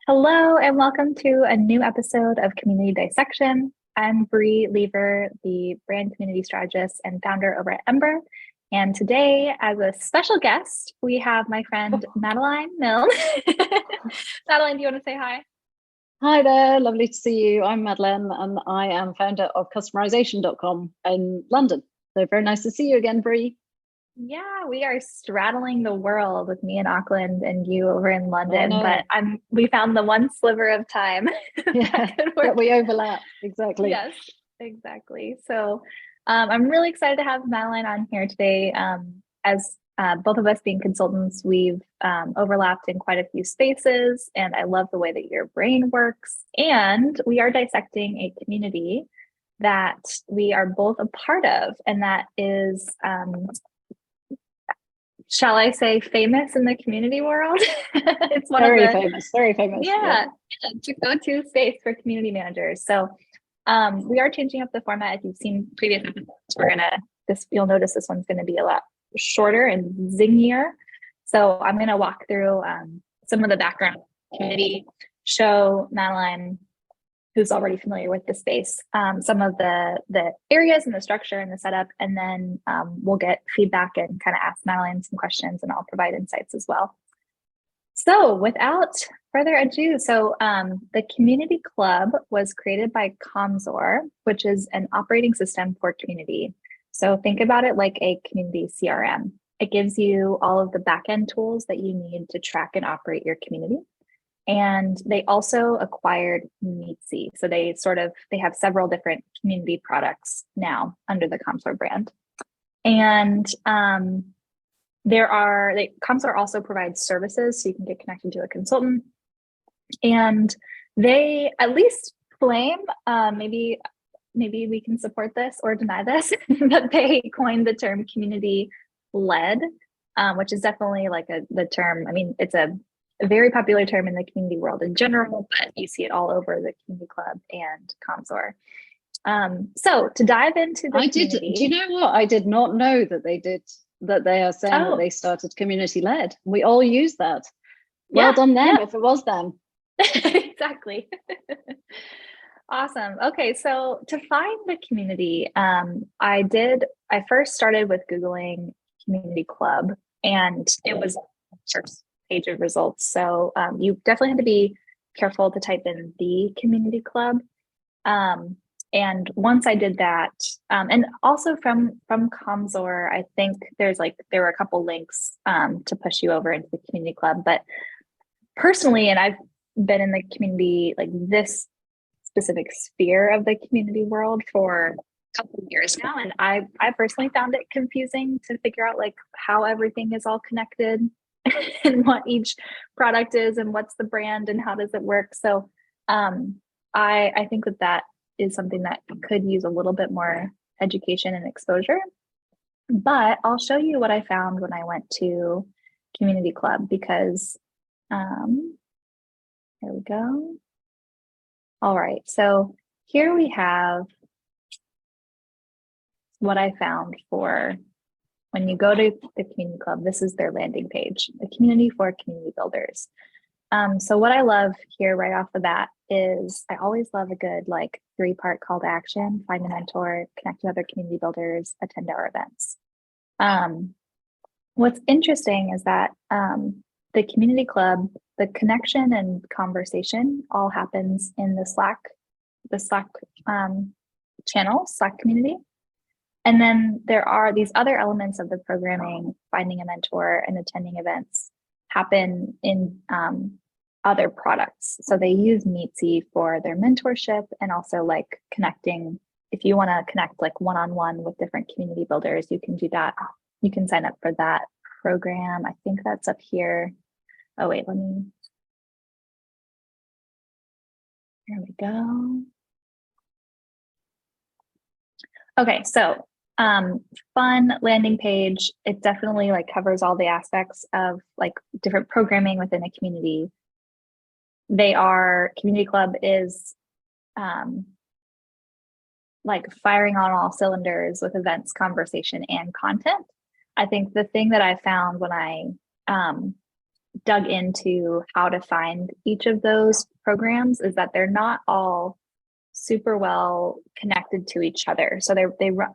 Hello and welcome to a new episode of Community Dissection. I'm Bri Leever, the brand community strategist and founder over at Ember. And today, as a special guest, we have my friend Madeleine Milne. Madeleine, do you want to say hi? Hi there, lovely to see you. I'm Madeleine and I am founder of Customer-ization.com in London. So very nice to see you again, Bri. Yeah, we are straddling the world with me in Auckland and you over in London, but we found the one sliver of time that we overlap. Exactly. Yes, exactly. So I'm really excited to have Madeleine on here today. As both of us being consultants, we've overlapped in quite a few spaces, and I love the way that your brain works. And we are dissecting a community that we are both a part of, and that is shall I say famous in the community world? It's one very of the famous, very famous. Yeah, it's a go-to space for community managers. So we are changing up the format. If you've seen previous episodes, you'll notice this one's gonna be a lot shorter and zingier. So I'm gonna walk through some of the background community, show Madeleine, who's already familiar with the space, some of the areas and the structure and the setup, and then we'll get feedback and kind of ask Madeleine some questions, and I'll provide insights as well. So without further ado, the Community Club was created by Comsor, which is an operating system for community. So think about it like a community CRM. It gives you all of the backend tools that you need to track and operate your community. And they also acquired Meetsy. So they have several different community products now under the Comsor brand. And Comsor also provides services, so you can get connected to a consultant. And they at least claim, maybe we can support this or deny this, that they coined the term community-led, which is definitely like the term. I mean, it's a very popular term in the community world in general, but you see it all over the Community Club and Comsor. So to dive into the community, do you know what? I did not know that they are saying that they started community-led. We all use that. Well done them, if it was them. Exactly. Awesome. Okay, so to find the community, I first started with Googling Community Club, and it was first page of results. So you definitely had to be careful to type in the Community Club. And once I did that, and also from Comsor, I think there were a couple links to push you over into the Community Club. But personally, and I've been in the community, like this specific sphere of the community world for a couple of years now, and I personally found it confusing to figure out like how everything is all connected and what each product is and what's the brand and how does it work. So I think that is something that could use a little bit more education and exposure. But I'll show you what I found when I went to Community Club, because here we go. All right, so here we have what I found for when you go to the Community Club. This is their landing page, the community for community builders. So what I love here right off the bat is I always love a good like 3-part call to action: find a mentor, connect with other community builders, attend our events. What's interesting is that the Community Club, the connection and conversation all happens in the Slack channel, Slack community. And then there are these other elements of the programming: finding a mentor and attending events happen in other products. So they use Meetsy for their mentorship, and also like connecting. If you want to connect like one-on-one with different community builders, you can do that. You can sign up for that program. I think that's up here. Oh wait, here we go. Okay, so fun landing page. It definitely like covers all the aspects of like different programming within a community. Community Club is like firing on all cylinders with events, conversation, and content. I think the thing that I found when I dug into how to find each of those programs is that they're not all super well connected to each other. So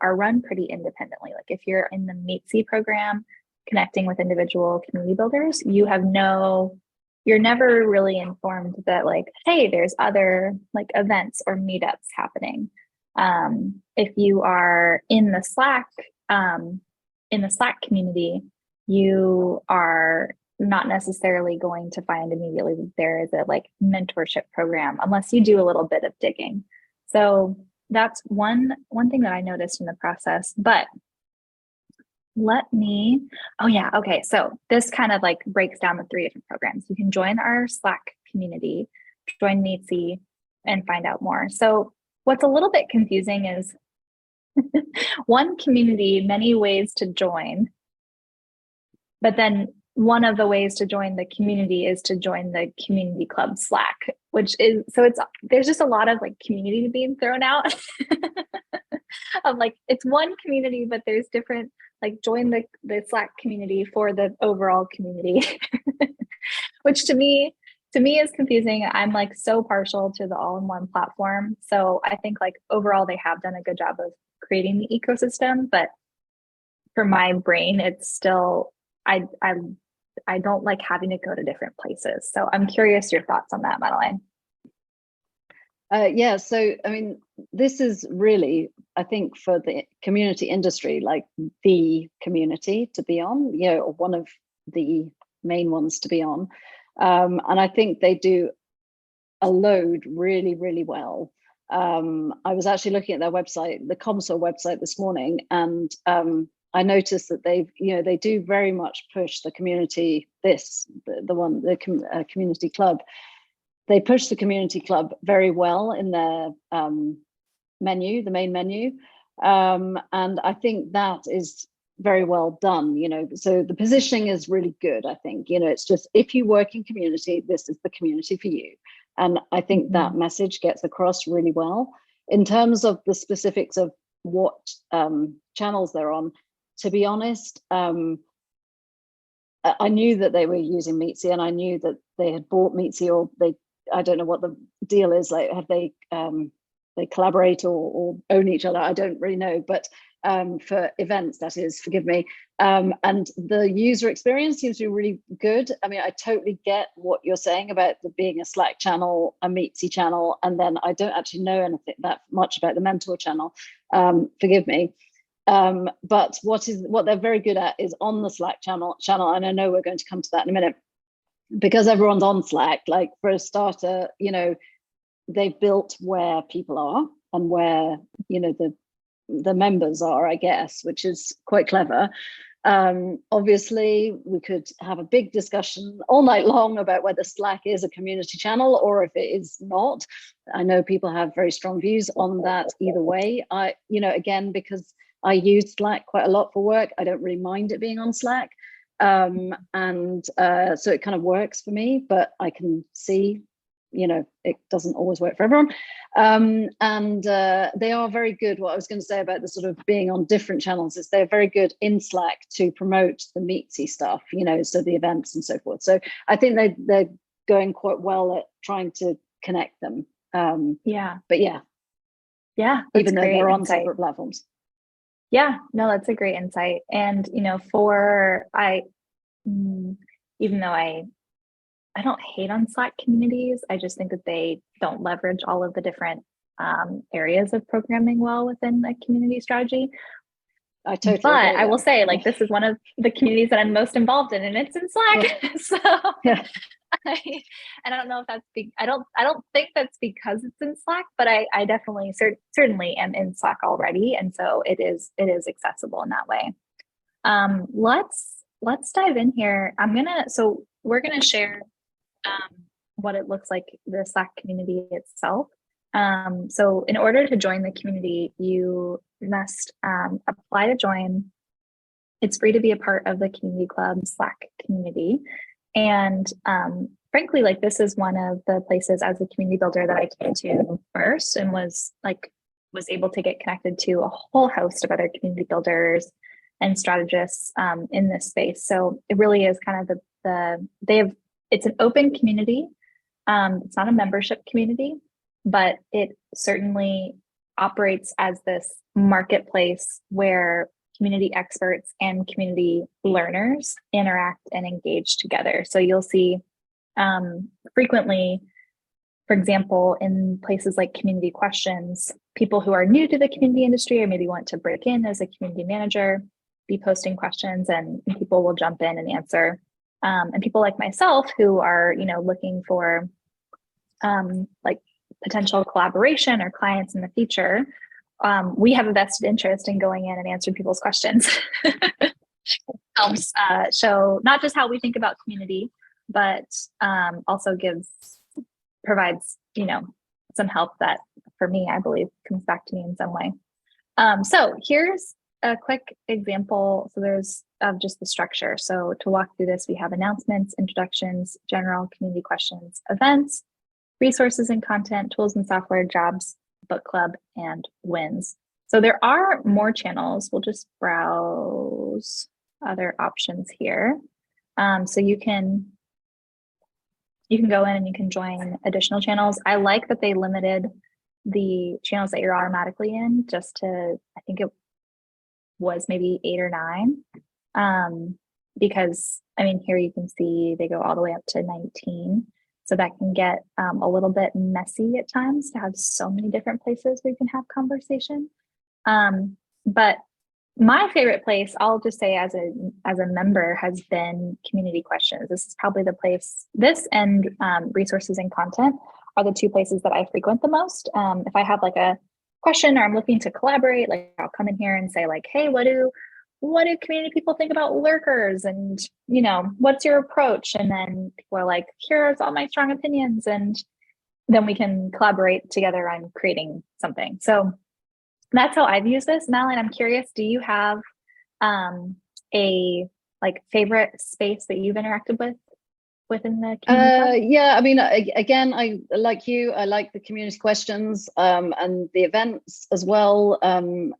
are run pretty independently. Like if you're in the MEETC program, connecting with individual community builders, you're never really informed that like, hey, there's other like events or meetups happening. If you are in the Slack community, you are not necessarily going to find immediately that there is a like mentorship program unless you do a little bit of digging. So that's one thing that I noticed in the process. But okay. So this kind of like breaks down the 3 different programs. You can join our Slack community, join MEETC, and find out more. So what's a little bit confusing is one community, many ways to join, but then one of the ways to join the community is to join the community club Slack, there's just a lot of like community being thrown out of like, it's one community, but there's different, like join the Slack community for the overall community, which to me is confusing. I'm like so partial to the all-in-one platform. So I think like overall they have done a good job of creating the ecosystem, but for my brain, it's still, I don't like having to go to different places. So I'm curious your thoughts on that, Madeleine. Yeah, so I mean, this is really, I think, for the community industry, like the community to be on, or one of the main ones to be on. And I think they do a load really, really well. I was actually looking at their website, the ComSol website this morning, and I noticed that they do very much push the community, community club. They push the community club very well in their menu, the main menu. And I think that is very well done, so the positioning is really good. I think, it's just, if you work in community, this is the community for you. And I think that message gets across really well. In terms of the specifics of what channels they're on, to be honest, I knew that they were using MEETC, and I knew that they had bought MEETC, or I don't know what the deal is, like, have they collaborate or own each other? I don't really know, but for events, that is, forgive me. And the user experience seems to be really good. I mean, I totally get what you're saying about there being a Slack channel, a MEETC channel, and then I don't actually know anything that much about the mentor channel. Forgive me. But what they're very good at is on the Slack channel, and I know we're going to come to that in a minute, because everyone's on Slack. Like, for a starter, they've built where people are and where the members are, I guess, which is quite clever. Obviously, we could have a big discussion all night long about whether Slack is a community channel or if it is not. I know people have very strong views on that either way. Again, because I use Slack quite a lot for work, I don't really mind it being on Slack. So it kind of works for me, but I can see, it doesn't always work for everyone. They are very good. What I was going to say about the sort of being on different channels is they're very good in Slack to promote the MEETC stuff, so the events and so forth. So I think they're going quite well at trying to connect them. But yeah, even though they're on separate platforms. Yeah, no, that's a great insight. And, even though I don't hate on Slack communities, I just think that they don't leverage all of the different areas of programming well within a community strategy. I totally But agree, I will say, like, this is one of the communities that I'm most involved in, and it's in Slack. Yeah. So, and I don't know if that's I don't think that's because it's in Slack, but I definitely certainly am in Slack already, and so it is accessible in that way. Let's dive in here. We're gonna share what it looks like, the Slack community itself. So in order to join the community, you must apply to join. It's free to be a part of the Community Club Slack community. And frankly, like, this is one of the places as a community builder that I came to first, and was able to get connected to a whole host of other community builders and strategists in this space. So it really is kind of it's an open community. It's not a membership community, but it certainly operates as this marketplace where community experts and community learners interact and engage together. So you'll see frequently, for example, in places like Community Questions, people who are new to the community industry or maybe want to break in as a community manager be posting questions, and people will jump in and answer. And people like myself who are, looking for like potential collaboration or clients in the future, we have a vested interest in going in and answering people's questions. Helps show not just how we think about community, but also provides, some help that for me, I believe comes back to me in some way. So here's a quick example. So there's just the structure. So to walk through this, we have announcements, introductions, general community questions, events, resources and content, tools and software, jobs, book club, and wins. So there are more channels. We'll just browse other options here. So you can go in and you can join additional channels. I like that they limited the channels that you're automatically in just to, I think it was maybe 8 or 9. Because here you can see they go all the way up to 19. So that can get a little bit messy at times to have so many different places where you can have conversation. But my favorite place, I'll just say as a member, has been Community Questions. This is probably the place, this and resources and content are the 2 places that I frequent the most. If I have like a question or I'm looking to collaborate, like I'll come in here and say like, hey, what do community people think about lurkers? And, what's your approach? And then people are like, here's all my strong opinions. And then we can collaborate together on creating something. So that's how I've used this. Madeleine, I'm curious, do you have a favorite space that you've interacted with within the community? Yeah, again, I like you. I like the community questions and the events as well.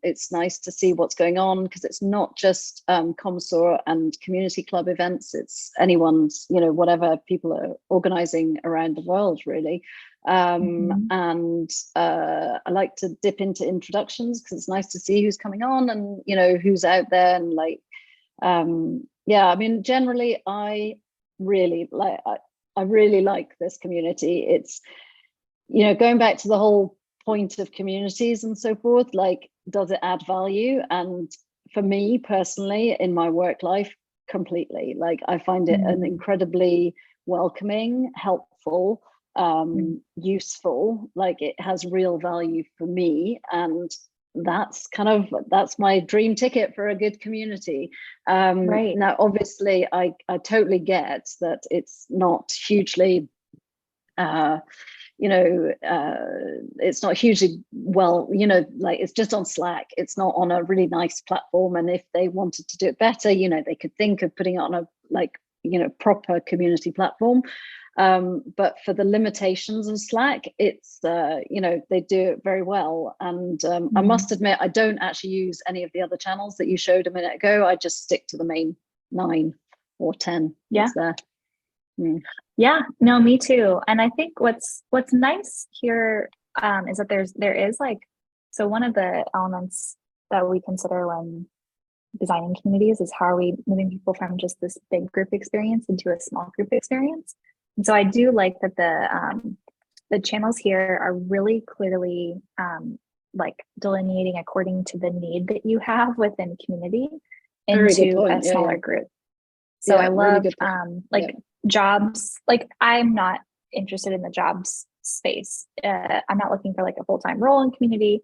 It's nice to see what's going on because it's not just ComSor and community club events. It's anyone's, whatever people are organizing around the world, really. And I like to dip into introductions because it's nice to see who's coming on and, who's out there. And generally, I really like this community. It's going back to the whole point of communities and so forth, does it add value? And for me personally in my work life, completely. I find it an incredibly welcoming, helpful, useful, it has real value for me, and that's my dream ticket for a good community. Right. Now, obviously, I totally get that it's not hugely, it's not hugely well, it's just on Slack. It's not on a really nice platform. And if they wanted to do it better, they could think of putting it on a proper community platform. But for the limitations of Slack, it's they do it very well. And I must admit, I don't actually use any of the other channels that you showed a minute ago. I just stick to the main 9 or 10. Yeah. There. Yeah, no, me too. And I think what's nice here is that there is so one of the elements that we consider when designing communities is how are we moving people from just this big group experience into a small group experience. And so I do like that the channels here are really clearly delineating according to the need that you have within community into a smaller group. So I love really jobs. I'm not interested in the jobs space. I'm not looking for a full-time role in community.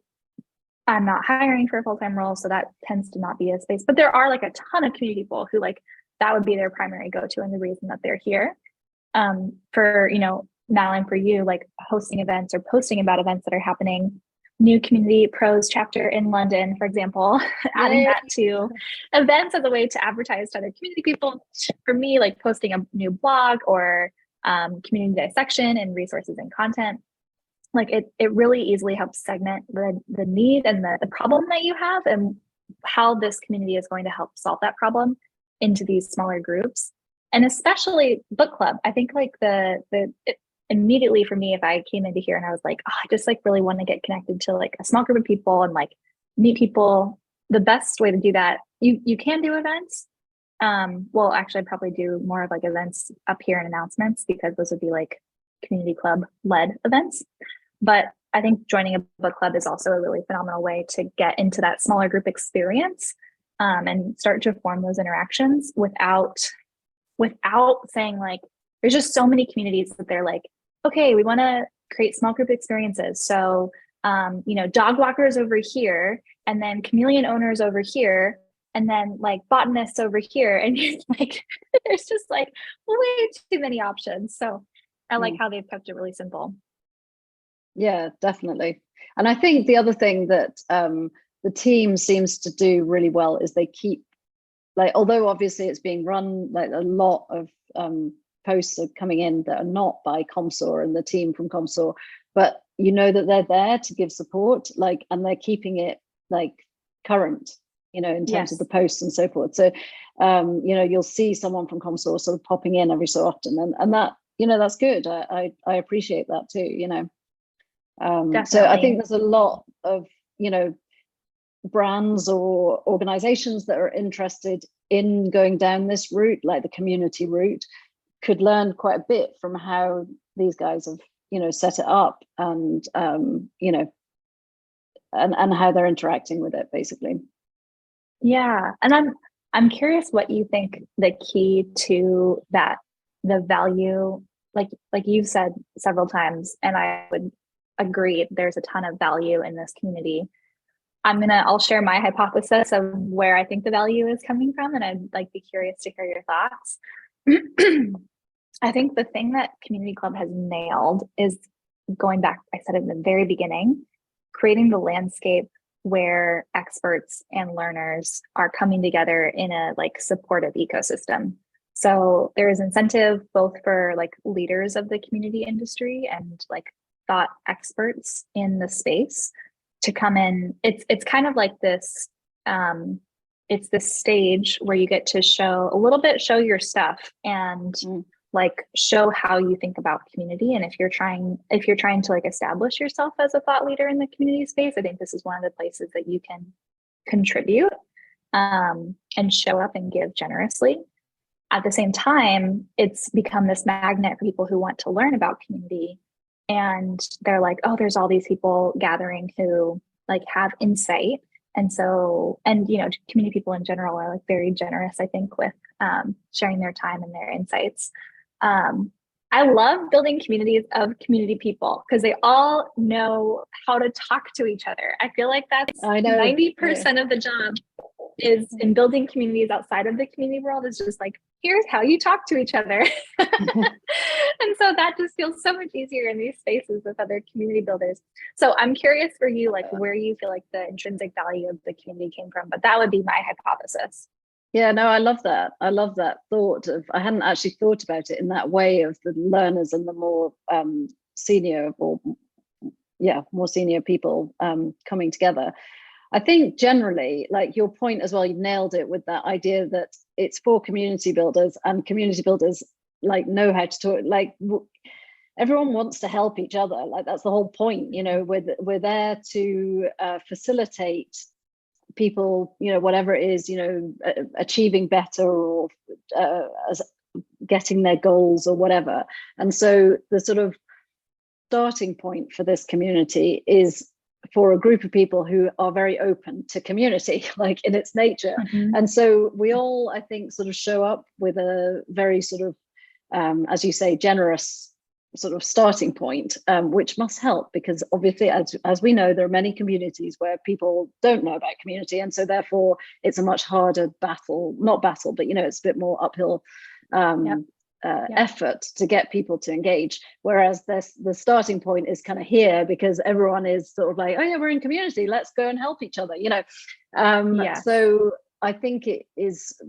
I'm not hiring for a full-time role, so that tends to not be a space. But there are a ton of community people who that would be their primary go-to and the reason that they're here. For Madeleine, for you, hosting events or posting about events that are happening, new community pros chapter in London, for example, adding that to events as a way to advertise to other community people. For me, posting a new blog or community dissection and resources and content, it really easily helps segment the need and the problem that you have and how this community is going to help solve that problem into these smaller groups. And especially book club. I think like immediately for me, if I came into here and I was like, oh, I just like really want to get connected to like a small group of people and like meet people, the best way to do that, you can do events. Well, actually I'd probably do more of like events up here and announcements, because those would be like community club led events. But I think joining a book club is also a really phenomenal way to get into that smaller group experience, and start to form those interactions without saying like, there's just so many communities that they're like, okay, we want to create small group experiences. So, dog walkers over here, and then chameleon owners over here, and then like botanists over here. And you're like, there's just like way too many options. So I like how they've kept it really simple. Yeah, definitely. And I think the other thing that the team seems to do really well is they keep, like, although obviously it's being run, like a lot of posts are coming in that are not by ComSor and the team from ComSor, but you know that they're there to give support, like, and they're keeping it like current, in terms of the posts and so forth. So, you'll see someone from ComSor sort of popping in every so often, and that, that's good. I appreciate that too, So I think there's a lot of, brands or organizations that are interested in going down this route, like the community route, could learn quite a bit from how these guys have, set it up, and and how they're interacting with it, basically. Yeah, and I'm curious what you think the key to that, the value, like you've said several times, and I would agree, there's a ton of value in this community. I'll share my hypothesis of where I think the value is coming from, and I'd like be curious to hear your thoughts. I think the thing that Community Club has nailed is, going back, I said it in the very beginning, creating the landscape where experts and learners are coming together in a like supportive ecosystem. So there is incentive both for like leaders of the community industry and like thought experts in the space to come in. It's kind of like this, it's this stage where you get to show your stuff and like show how you think about community. And if you're trying to like establish yourself as a thought leader in the community space, I think this is one of the places that you can contribute, and show up and give generously. At the same time, it's become this magnet for people who want to learn about community. And they're like, oh, there's all these people gathering who like have insight. And so, community people in general are like very generous, I think, with sharing their time and their insights. I love building communities of community people because they all know how to talk to each other. I feel like that's 90% of the job is in building communities outside of the community world, is just like, here's how you talk to each other. And so that just feels so much easier in these spaces with other community builders. So I'm curious for you, like where you feel like the intrinsic value of the community came from, but that would be my hypothesis. Yeah, no, I love that. I love that thought of, I hadn't actually thought about it in that way, of the learners and the more senior more senior people coming together. I think generally, like your point as well, you nailed it with that idea that it's for community builders, and community builders like know how to talk. Like everyone wants to help each other. Like that's the whole point. We're there to facilitate people, whatever it is, achieving better or getting their goals or whatever. And so the sort of starting point for this community is for a group of people who are very open to community, like in its nature. Mm-hmm. And so we all, I think, sort of show up with a very sort of, as you say, generous sort of starting point, which must help, because obviously, as we know, there are many communities where people don't know about community. And so therefore, it's a much harder battle, not battle, but, it's a bit more uphill effort to get people to engage, whereas the starting point is kind of here because everyone is sort of like, oh yeah, we're in community, let's go and help each other, So I think it is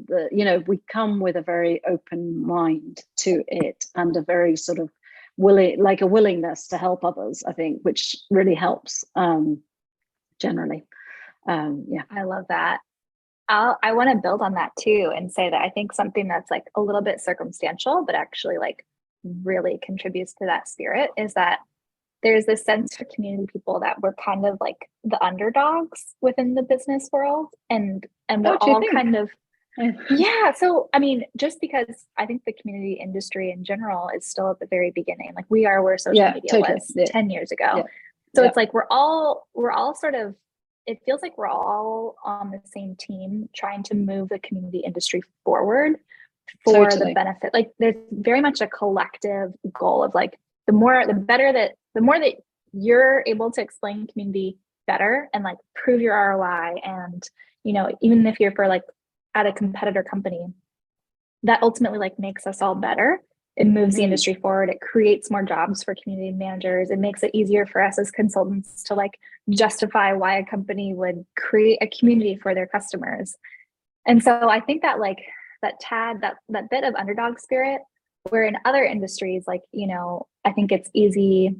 we come with a very open mind to it, and a very sort of willingness to help others, I think, which really helps generally. I love that. I want to build on that too and say that I think something that's like a little bit circumstantial, but actually like really contributes to that spirit is that there's this sense for community people that we're kind of like the underdogs within the business world. And we're all kind of, yeah. So, I mean, just because I think the community industry in general is still at the very beginning, like we are where social media was 10 years ago. So it's like, we're all sort of, it feels like we're all on the same team trying to move the community industry forward for the benefit. Like there's very much a collective goal of like, the more that you're able to explain community better and like prove your ROI. And, you know, even if you're for like at a competitor company, that ultimately like makes us all better. It moves the industry forward. It creates more jobs for community managers. It makes it easier for us as consultants to like justify why a company would create a community for their customers. And so I think that like that bit of underdog spirit, where in other industries, like, you know, I think it's easy,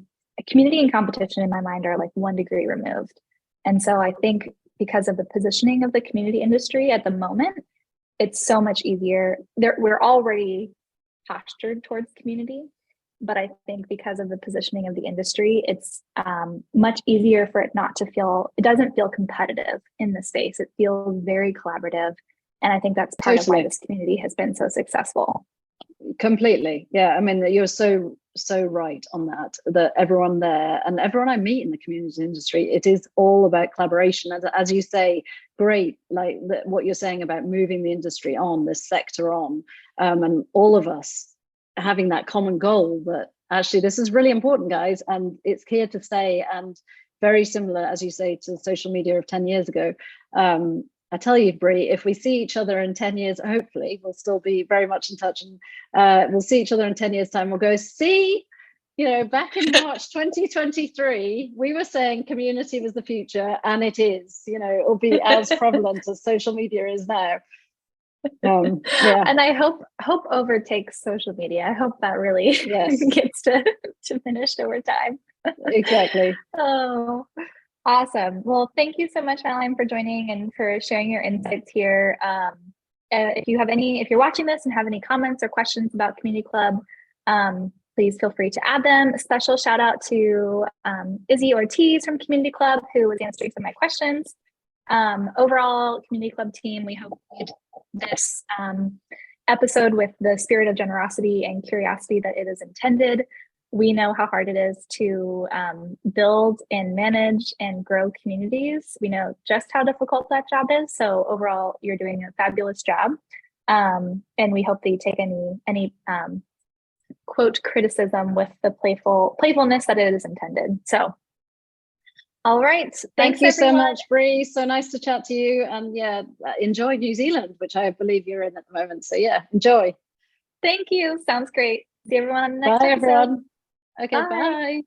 community and competition in my mind are like 1 degree removed. And so I think because of the positioning of the community industry at the moment, it's so much easier. We're already postured towards community, but I think because of the positioning of the industry, it's much easier for it not to feel, it doesn't feel competitive in the space. It feels very collaborative. And I think that's part of why this community has been so successful. Completely. Yeah. I mean, you're so right on that everyone there and everyone I meet in the community industry, it is all about collaboration. As you say, great, like what you're saying about moving the industry on, this sector on, and all of us having that common goal that actually this is really important, guys, and it's here to stay. And very similar, as you say, to social media of 10 years ago. I tell you, Bri, if we see each other in 10 years, hopefully we'll still be very much in touch, and we'll see each other in 10 years time. We'll go, see, you know, back in March 2023, we were saying community was the future, and it is, you know, it'll be as prevalent as social media is now. Yeah. And I hope overtakes social media. I hope that really gets to finish over time. Exactly. Oh, awesome. Well, thank you so much, Madeleine, for joining and for sharing your insights here. If you're watching this and have any comments or questions about Community Club, please feel free to add them. A special shout out to Izzy Ortiz from Community Club, who was answering some of my questions. Overall, Community Club team, we hope this episode with the spirit of generosity and curiosity that it is intended. We know how hard it is to build and manage and grow communities. We know just how difficult that job is. So overall, you're doing a fabulous job. And we hope that you take any quote criticism with the playfulness that it is intended. So, all right. Thank you so much, Bri. So nice to chat to you. And yeah, enjoy New Zealand, which I believe you're in at the moment. So yeah, enjoy. Thank you. Sounds great. See everyone on the next episode. Bye, everyone. Okay, bye.